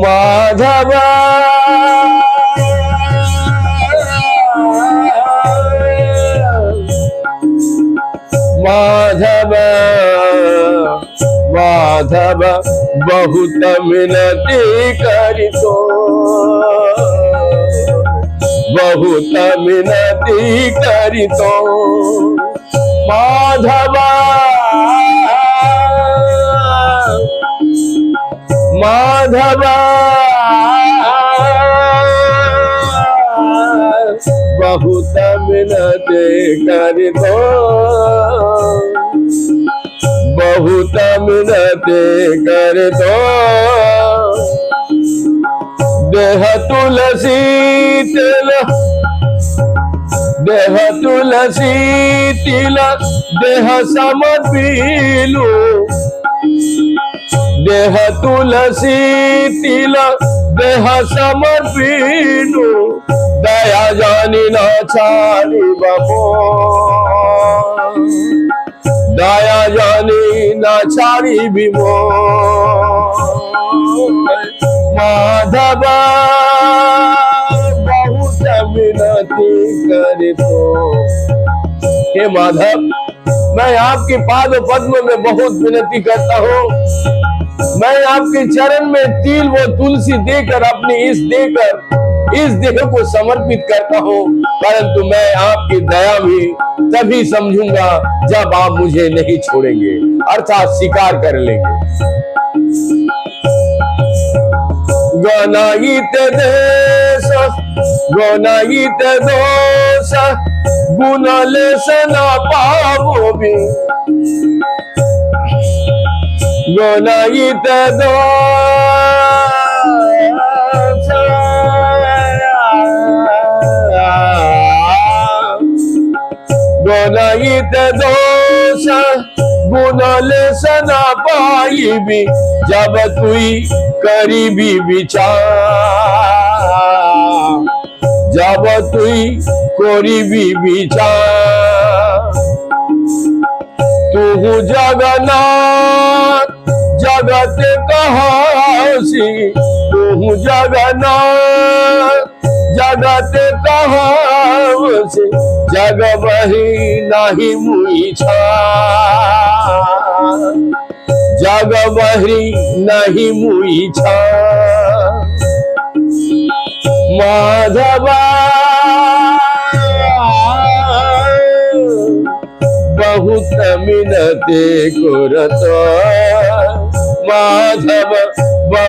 माधव माधव माधव बहुत मिनती करितो, बहुत मिनती करितो माधव माधव बहुत मिनती करितो, बहुत मिनती करितो देह तुलसी तिल, देह तुलसी तिल देह समर्पिलु, देह तुलसी तिल देह समर्पिलु दया जानी ना छाड़ी बमो, दया जानी ना छाड़ी बिमो माधव बहुत विनती करितो। हे माधव, मैं आपके पाद पद्म में बहुत विनती करता हूँ, मैं आपके चरण में तिल व तुलसी देकर अपनी इस देह को समर्पित करता हूँ, परंतु मैं आपकी दया भी तभी समझूंगा जब आप मुझे नहीं छोड़ेंगे, अर्थात स्वीकार कर लेंगे। गणायित देश गणायित दोष गुण लेस न पावो भी, गणायित दोष गणायित दोष गुण लेस न पाइबी, जब तुई करीबी विचार, जब तुई करीबी विचार तू जगन्नाथ जगत कहासी, तू जगन्नाथ जगत कहासी, जग बही नहीं मुई छा, जग बही नहीं मुई छा माधव बहुत मिनती करत माधव